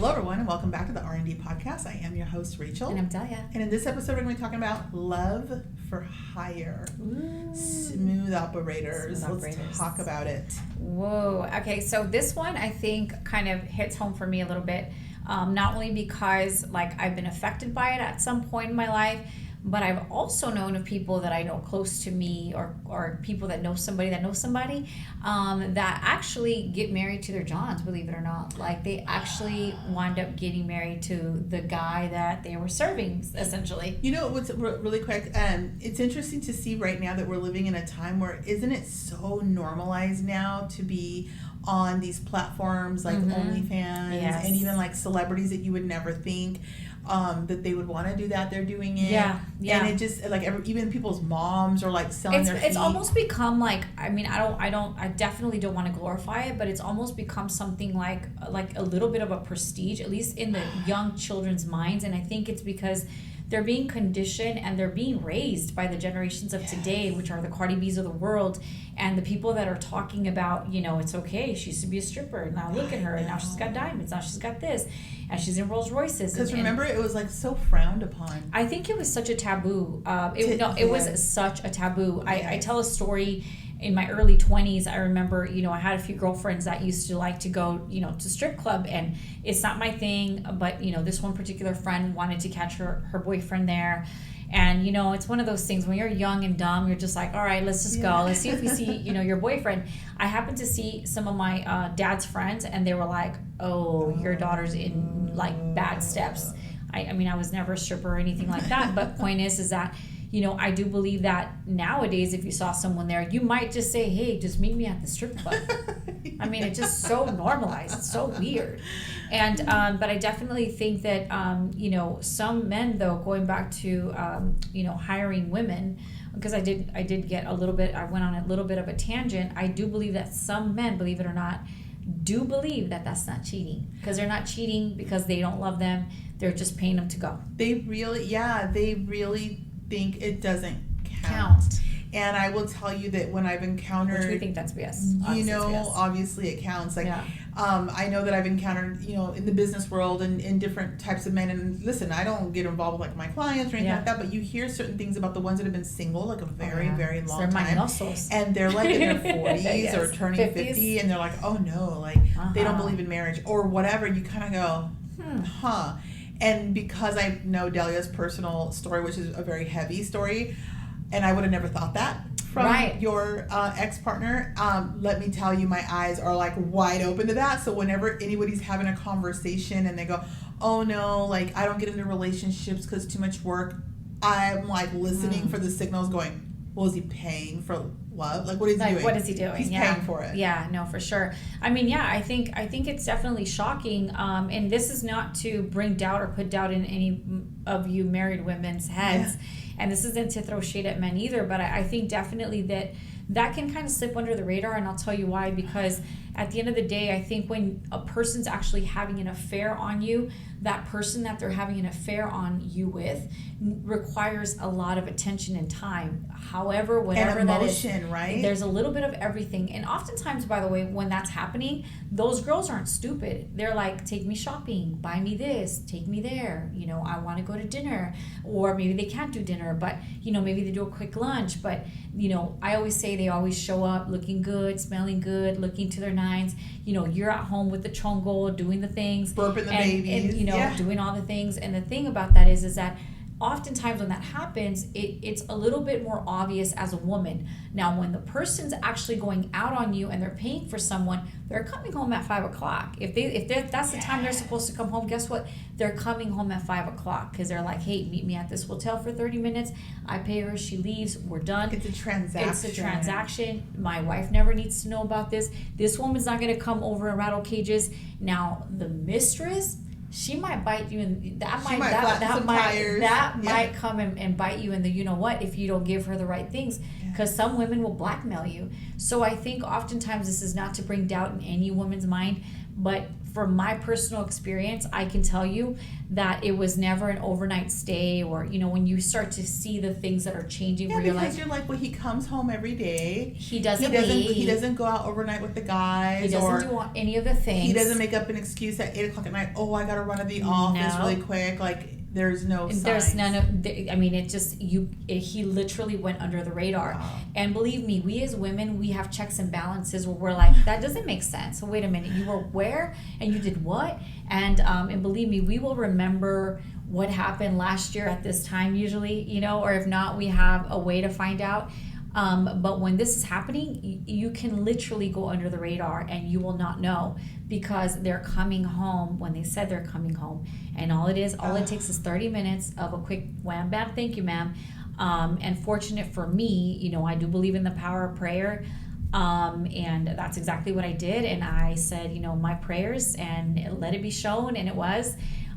Hello, everyone, and welcome back to the R&D Podcast. I am your host, Rachel. And I'm Delia. And in this episode, we're going to be talking about love for hire. Ooh. Smooth operators. Let's talk about it. Whoa. Okay, so this one I think kind of hits home for me a little bit. Not only because I've been affected by it at some point in my life, but I've also known of people that I know close to me or people that know somebody that actually get married to their Johns, believe it or not. They actually wind up getting married to the guy that they were serving, essentially. You know what's really quick? It's interesting to see right now that we're living in a time where isn't it so normalized now to be on these platforms like OnlyFans and even celebrities that you would never think that they would want to do that, they're doing it. Yeah. And it just even people's moms are selling their feet. It's almost become I definitely don't want to glorify it, but it's almost become something like a little bit of a prestige, at least in the young children's minds. And I think it's because they're being conditioned and they're being raised by the generations of today, which are the Cardi B's of the world, and the people that are talking about, it's okay, she used to be a stripper, now look at her, and now she's got diamonds, now she's got this, and she's in Rolls Royces. Because remember, it was so frowned upon. I think it was such a taboo. It was such a taboo. I tell a story. In my early 20s, I remember, I had a few girlfriends that used to like to go, to strip club, and it's not my thing, but, this one particular friend wanted to catch her boyfriend there. And, it's one of those things when you're young and dumb, you're just like, all right, let's just go. Let's see if we see, your boyfriend. I happened to see some of my dad's friends, and they were like, oh, your daughter's in, bad steps. I was never a stripper or anything like that, but point is that, I do believe that nowadays, if you saw someone there, you might just say, hey, just meet me at the strip club. It's just so normalized. It's so weird. And, but I definitely think that, some men, though, going back to, hiring women, because I did get I went on a little bit of a tangent. I do believe that some men, believe it or not, do believe that that's not cheating, because they're not cheating because they don't love them. They're just paying them to go. They really think it doesn't count. And I will tell you that when I've encountered, which we think that's BS. Obviously it counts. I know that I've encountered, in the business world and in different types of men. And listen, I don't get involved with my clients or anything like that, but you hear certain things about the ones that have been single a very, very long time. Muscles. And they're in their 40s or turning 50, and they're like, oh no, they don't believe in marriage or whatever. You kind of go, And because I know Delia's personal story, which is a very heavy story, and I would have never thought that from your ex-partner, let me tell you, my eyes are wide open to that. So whenever anybody's having a conversation and they go, oh no, I don't get into relationships because too much work, I'm listening for the signals going, well, is he paying for love? What is he doing? What is he doing? He's paying for it. Yeah, no, for sure. I think it's definitely shocking. And this is not to bring doubt or put doubt in any of you married women's heads. Yeah. And this isn't to throw shade at men either, but I think definitely that can kind of slip under the radar, and I'll tell you why. Because at the end of the day, I think when a person's actually having an affair on you, that person that they're having an affair on you with requires a lot of attention and time. However, whatever and emotion, that is, right? There's a little bit of everything. And oftentimes, by the way, when that's happening, those girls aren't stupid. They're like, take me shopping, buy me this, take me there. I want to go to dinner. Or maybe they can't do dinner, but, maybe they do a quick lunch. But, I always say they always show up looking good, smelling good, looking to their nines. You're at home with the chongo, doing the things. Burping the babies. And doing all the things. And the thing about that is that oftentimes when that happens, it's a little bit more obvious as a woman. Now, when the person's actually going out on you and they're paying for someone, they're coming home at 5 o'clock. If that's the time they're supposed to come home, guess what? They're coming home at 5 o'clock because they're like, hey, meet me at this hotel for 30 minutes. I pay her, she leaves, we're done. It's a transaction. My wife never needs to know about this. This woman's not going to come over and rattle cages. Now, the mistress, she might bite you in might come and bite you in the if you don't give her the right things, because some women will blackmail you. So I think oftentimes this is not to bring doubt in any woman's mind, But from my personal experience, I can tell you that it was never an overnight stay, or, you know, when you start to see the things that are changing, where because you're like, well, he comes home every day. He doesn't leave. He doesn't go out overnight with the guys. He doesn't do any of the things. He doesn't make up an excuse at 8 o'clock at night. Oh, I got to run to the office really quick. Like, there's no signs. There's none of, I mean, he literally went under the radar. Wow. And believe me, we as women, we have checks and balances where we're like, that doesn't make sense. So wait a minute, you were where and you did what? And believe me, we will remember what happened last year at this time usually, you know, or if not, we have a way to find out. But when this is happening, you can literally go under the radar and you will not know, because they're coming home when they said they're coming home. And all it takes is 30 minutes of a quick wham bam, thank you, ma'am. And fortunate for me, you know, I do believe in the power of prayer. And that's exactly what I did. And I said, you know, my prayers, and let it be shown, and it was.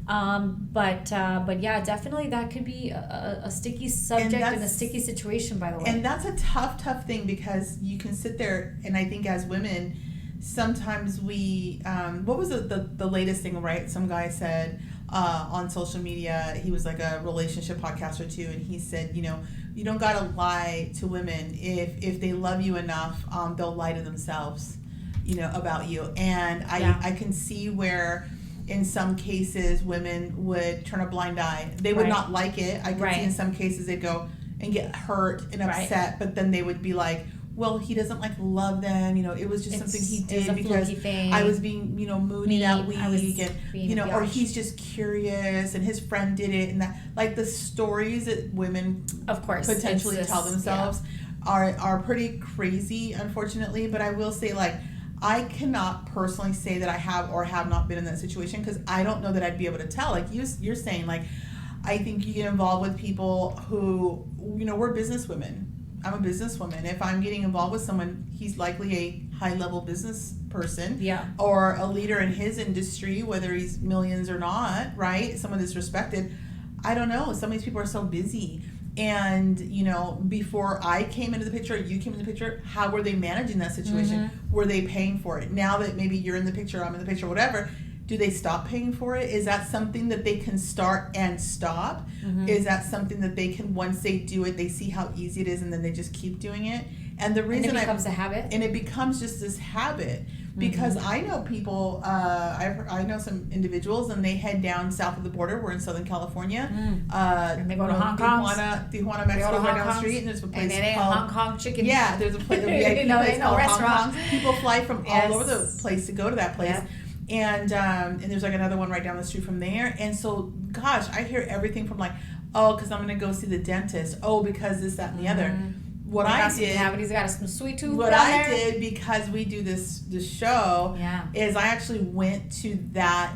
But yeah, definitely that could be a sticky subject and a sticky situation, by the way. And that's a tough thing, because you can sit there, and I think as women, sometimes we, what was the latest thing, right? Some guy said on social media, he was like a relationship podcaster too, and he said, you know, you don't gotta lie to women. If they love you enough, they'll lie to themselves, you know, about you. And I can see where, in some cases, women would turn a blind eye. They would not like it. I could see in some cases they'd go and get hurt and upset, but then they would be like, well, he doesn't like love them. You know, it was just something he did because I was being, you know, moody that week, and you know, or he's just curious and his friend did it, and that, like, the stories that women, of course, potentially tell themselves are pretty crazy, unfortunately. But I will say, like, I cannot personally say that I have or have not been in that situation, because I don't know that I'd be able to tell. Like you're saying, like, I think you get involved with people who, you know, we're businesswomen. I'm a businesswoman. If I'm getting involved with someone, he's likely a high-level business person, or a leader in his industry, whether he's millions or not, right? Someone that's respected. I don't know. Some of these people are so busy. And, you know, before I came into the picture, you came into the picture, how were they managing that situation? Mm-hmm. Were they paying for it? Now that maybe you're in the picture, I'm in the picture, whatever, do they stop paying for it? Is that something that they can start and stop? Mm-hmm. Is that something that they can, once they do it, they see how easy it is and then they just keep doing it? And the reason it becomes a habit. And it becomes just this habit. Because I know people, I know some individuals, and they head down south of the border. We're in Southern California. And they go to Hong Kong. Tijuana, Mexico, right down the street. And there's a place called Hong Kong chicken. Yeah, there's a place, place called restaurant. Hong Kong. People fly from all over the place to go to that place. Yeah. And there's like another one right down the street from there. And so, gosh, I hear everything from like, oh, because I'm going to go see the dentist. Oh, because this, that, and the other. What I did, he's got some sweet tooth. What I did, because we do this show, is I actually went to that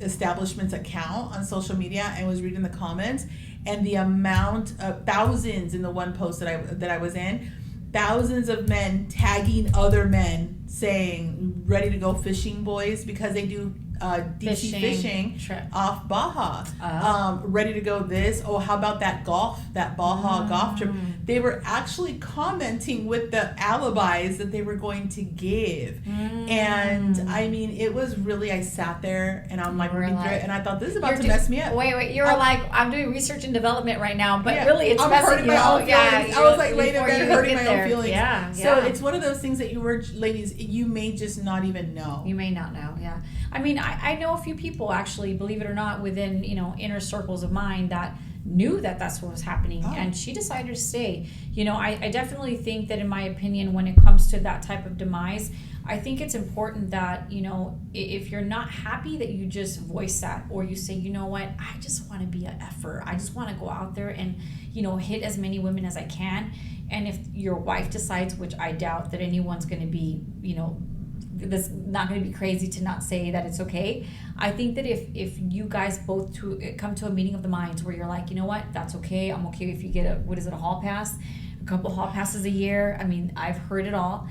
establishment's account on social media and was reading the comments, and the amount of thousands in the one post that I was in, thousands of men tagging other men saying, "Ready to go fishing, boys," because they do DC fishing off Baja. Ready to go this. Oh, how about that Baja golf trip? They were actually commenting with the alibis that they were going to give. And I mean, it was really, I sat there and I'm like reading through it, and I thought, this is about to mess me up. Wait, you were like, I'm doing research and development right now, but really it's messing you up. I was like laying in bed hurting my own feelings. Yeah. So it's one of those things that ladies, you may just not even know. You may not know, yeah. I mean, I know a few people, actually, believe it or not, within, you know, inner circles of mine that knew that that's what was happening, and she decided to stay. You know, I definitely think that, in my opinion, when it comes to that type of demise, I think it's important that, you know, if you're not happy, that you just voice that, or you say, you know what, I just want to be an effer. I just want to go out there and, you know, hit as many women as I can. And if your wife decides, which I doubt that anyone's going to be, you know, that's not going to be crazy to not say that it's okay. I think that if you guys both come to a meeting of the minds where you're like, you know what, that's okay. I'm okay if you get a hall pass, a couple hall passes a year. I mean, I've heard it all.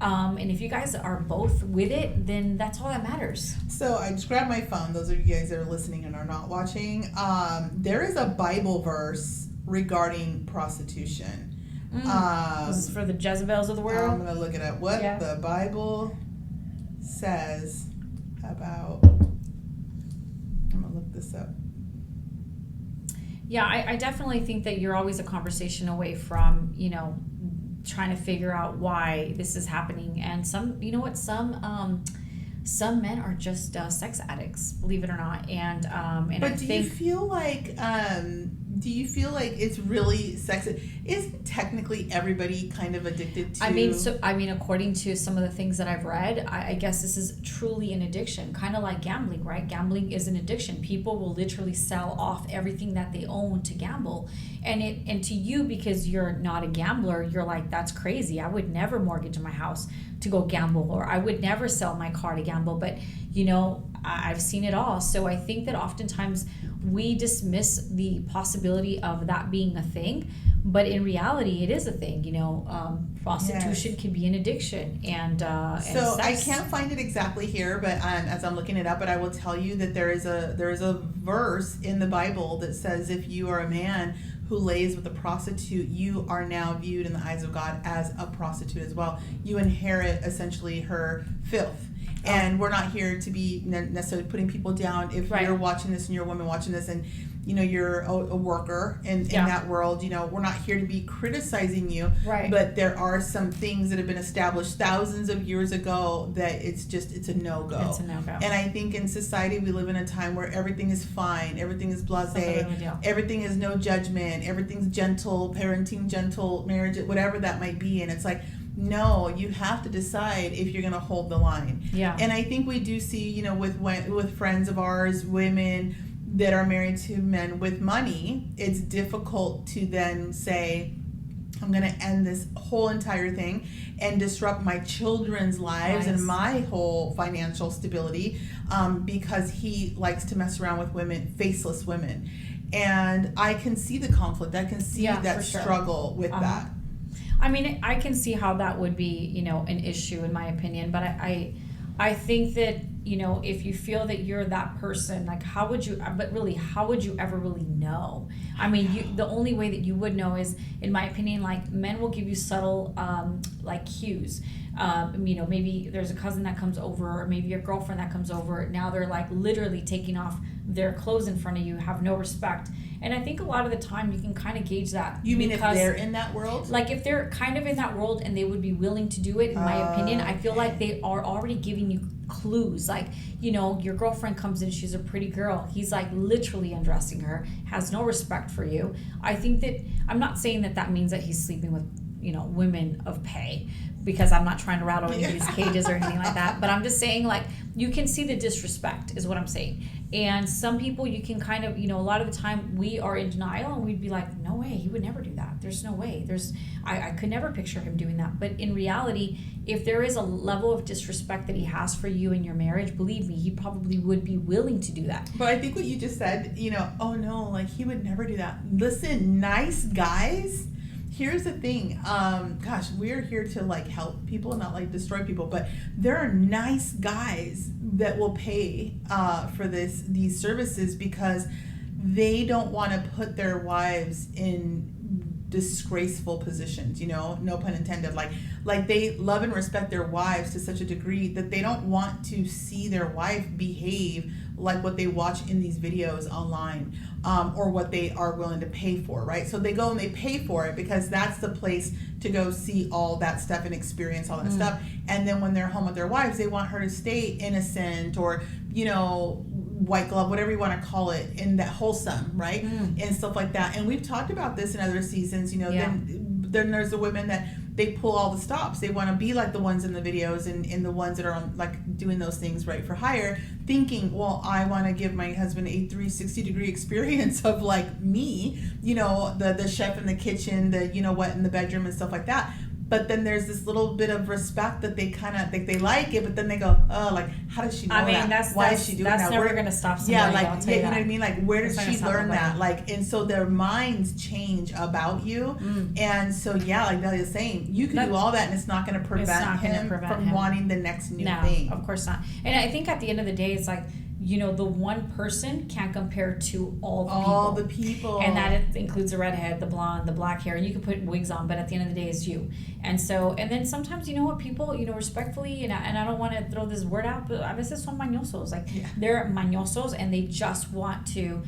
And if you guys are both with it, then that's all that matters. So I just grabbed my phone. Those of you guys that are listening and are not watching, there is a Bible verse regarding prostitution. This is for the Jezebels of the world. I'm going to look it up. What the Bible says about, I'm gonna look this up. Yeah, I definitely think that you're always a conversation away from, trying to figure out why this is happening. And some men are just sex addicts, believe it or not. And but do you feel like it's really sex? Isn't technically everybody kind of addicted to? According to some of the things that I've read, I guess this is truly an addiction, kind of like gambling, right? Gambling is an addiction. People will literally sell off everything that they own to gamble, and to you, because you're not a gambler, you're like, that's crazy. I would never mortgage my house to go gamble, or I would never sell my car to gamble. But I've seen it all. So I think that oftentimes we dismiss the possibility of that being a thing, but in reality, it is a thing. Prostitution can be an addiction, and so I can't find it exactly here, but as I'm looking it up, but I will tell you that there is a verse in the Bible that says if you are a man who lays with a prostitute, you are now viewed in the eyes of God as a prostitute as well. You inherit essentially her filth. And we're not here to be necessarily putting people down. If you're watching this and you're a woman watching this and you're a worker in that world, we're not here to be criticizing you. Right. But there are some things that have been established thousands of years ago that it's a no-go. It's a no-go. And I think in society we live in a time where everything is fine, everything is blasé, everything is no judgment, everything's gentle, parenting, gentle, marriage, whatever that might be. And it's like, no, you have to decide if you're going to hold the line. Yeah. And I think we do see, with friends of ours, women that are married to men with money, it's difficult to then say, I'm going to end this whole entire thing and disrupt my children's lives and my whole financial stability because he likes to mess around with women, faceless women. And I can see the conflict. I can see that struggle with that. I can see how that would be, an issue in my opinion, but I think that, if you feel that you're that person, like how would you ever really know? The only way that you would know is, in my opinion, like men will give you subtle, cues. Maybe there's a cousin that comes over, or maybe your girlfriend that comes over. Now they're like literally taking off their clothes in front of you, have no respect. And I think a lot of the time you can kind of gauge that. You mean if they're in that world? Like if they're kind of in that world and they would be willing to do it, in my opinion, I feel like they are already giving you clues. Like, your girlfriend comes in, she's a pretty girl. He's like literally undressing her, has no respect for you. I think that, I'm not saying that means that he's sleeping with, women of pay, because I'm not trying to rattle any of these cages or anything like that. But I'm just saying, like, you can see the disrespect is what I'm saying. And some people you can kind of, a lot of the time we are in denial and we'd be like, no way, he would never do that. There's no way. I could never picture him doing that. But in reality, if there is a level of disrespect that he has for you in your marriage, believe me, he probably would be willing to do that. But I think what you just said, oh no, like he would never do that. Listen, nice guys. Here's the thing, we're here to like help people and not like destroy people, but there are nice guys that will pay for these services because they don't want to put their wives in disgraceful positions, no pun intended, like they love and respect their wives to such a degree that they don't want to see their wife behave like what they watch in these videos online, or what they are willing to pay for, right? So they go and they pay for it because that's the place to go see all that stuff and experience all that stuff. And then when they're home with their wives, they want her to stay innocent or, white glove, whatever you want to call it, in that wholesome, right? And stuff like that. And we've talked about this in other seasons, then there's the women that they pull all the stops. They want to be like the ones in the videos and the ones that are on, like doing those things right for hire, thinking, well, I want to give my husband a 360-degree experience of like me, the chef in the kitchen, the in the bedroom and stuff like that. But then there's this little bit of respect that they kind of think they like it, but then they go, oh, like, how does she know that? Why is she doing that? That's never going to stop somebody. Yeah, like, you know what I mean? Like, where did she learn that? Like, and so their minds change about you. And so, yeah, like Delia's saying, you can do all that and it's not going to prevent him from wanting the next new thing. No, of course not. And I think at the end of the day, it's like, the one person can't compare to all the people. And that includes the redhead, the blonde, the black hair, and you can put wigs on, but at the end of the day, it's you. And so, and then sometimes, people, respectfully, and I don't want to throw this word out, but a veces son mañosos. They're mañosos, and they just want to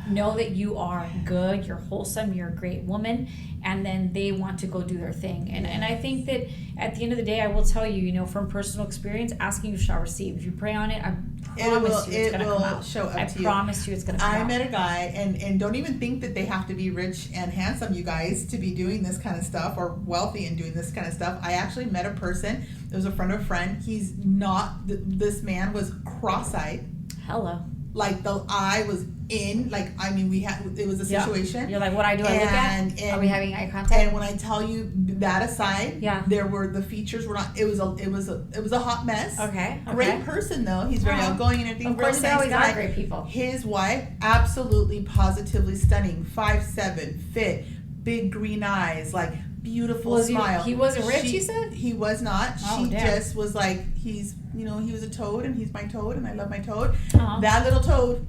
know that you are good, you're wholesome, you're a great woman, and then they want to go do their thing. And I think that at the end of the day, I will tell you, from personal experience, asking you shall receive. If you pray on it, I promise you it's going to come out. Show up I to you. promise you it's going to come out. I met a guy, and don't even think that they have to be rich and handsome, you guys, to be doing this kind of stuff, or wealthy and doing this kind of stuff. I actually met a person. It was a friend of a friend. He's not, this man was cross-eyed. Hello. Like the eye was in, it was a situation. You're like, what I do, I look at? Are we having eye contact? And when I tell you that aside, the features were not, it was a hot mess. Okay. Great person though. He's very outgoing and everything. Of course, they always are great people. His wife, absolutely positively stunning, 5'7", fit, big green eyes, like beautiful smile. He wasn't rich, you said? He was not. Oh, she just was like, he was a toad, and he's my toad, and I love my toad. That little toad,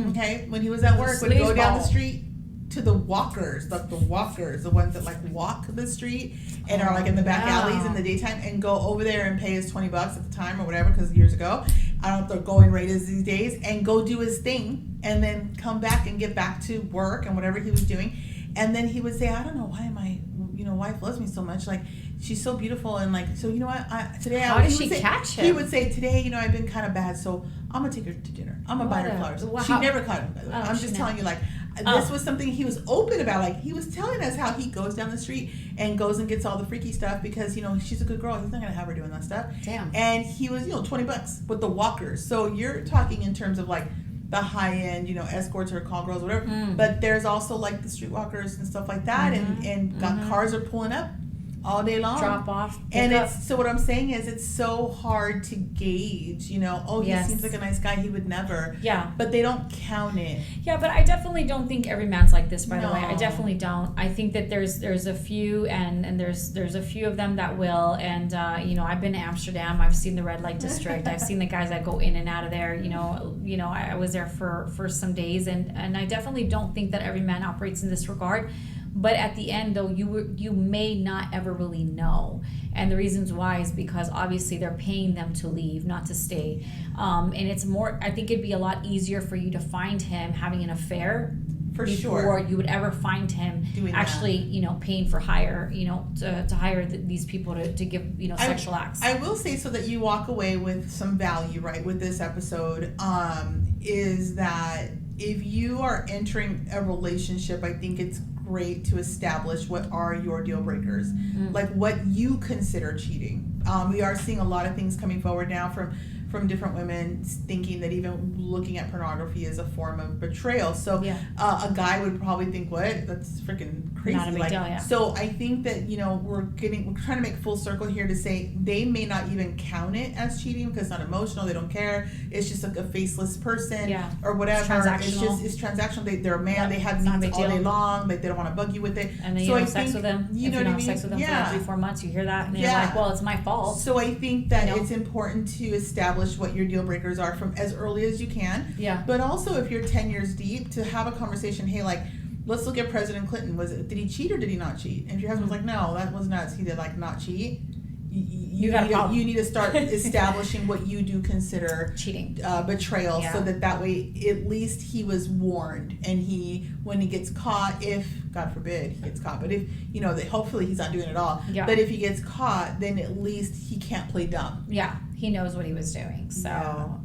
okay, when he was at work, would go down the street to the walkers, the ones that walk the street and are in the back alleys in the daytime, and go over there and pay his $20 at the time or whatever, because years ago, I don't know if the going rate is these days, and go do his thing, and then come back and get back to work and whatever he was doing. And then he would say, I don't know why my wife loves me so much, she's so beautiful, and so today how did she catch him? He would say, today I've been kind of bad, so I'm gonna take her to dinner. I'm gonna buy her flowers. She never caught him, by the way. I'm just telling you, this was something he was open about. He was telling us how he goes down the street and goes and gets all the freaky stuff because she's a good girl. He's not gonna have her doing that stuff. Damn. And he was $20 with the walkers. So you're talking in terms of the high end, escorts or call girls, whatever. But there's also the streetwalkers and stuff like that, and cars are pulling up all day long. Drop off. And so what I'm saying is, it's so hard to gauge, he seems like a nice guy, he would never. Yeah. But they don't count it. Yeah, but I definitely don't think every man's like this, by the way. I definitely don't. I think that there's a few, and there's a few of them that will, and I've been to Amsterdam, I've seen the red light district, I've seen the guys that go in and out of there, I was there for some days, and I definitely don't think that every man operates in this regard. But at the end, though, you may not ever really know. And the reasons why is because obviously they're paying them to leave, not to stay. And it's more, I think it'd be a lot easier for you to find him having an affair before you would ever find him doing actually, paying for hire, to hire these people to give, sexual acts. I will say, so that you walk away with some value, right, with this episode, is that if you are entering a relationship, I think it's great to establish what are your deal breakers, what you consider cheating. We are seeing a lot of things coming forward now from different women thinking that even looking at pornography is a form of betrayal. So a guy would probably think, what? That's freaking crazy. Not a big deal, yeah. So I think that, we're trying to make full circle here to say they may not even count it as cheating because it's not emotional, they don't care. It's just a faceless person or whatever. It's transactional. They're a man, they have needs all day long, they don't want to bug you with it. And then you have sex with them. You know what I mean? Sex with them for 3-4 months, you hear that, and you're like, well, it's my fault. So I think that it's important to establish what your deal breakers are from as early as you can. Yeah. But also, if you're 10 years deep, to have a conversation, hey, let's look at President Clinton. Did he cheat or did he not cheat? And if your husband's like, no, that was nuts, he did not cheat. You need to start establishing what you do consider cheating, betrayal, so that way at least he was warned, and when he gets caught, if God forbid he gets caught, but if hopefully he's not doing it all, but if he gets caught, then at least he can't play dumb. Yeah, he knows what he was doing. So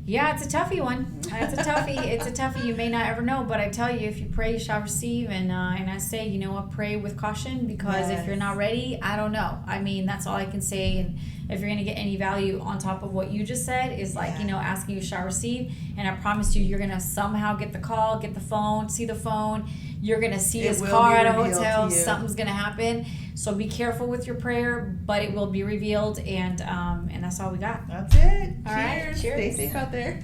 yeah, it's a toughie one. It's a toughie. It's a toughie. You may not ever know, but I tell you, if you pray, you shall receive. And I say, pray with caution, because if you're not ready, I don't know. I mean, that's all I can say. And if you're going to get any value on top of what you just said, is asking, you shall receive. And I promise you're going to somehow get the call, get the phone, see the phone. You're going to see his car at a hotel. Something's going to happen. So be careful with your prayer, but it will be revealed. And that's all we got. That's it. All right. Cheers. Stay safe out there.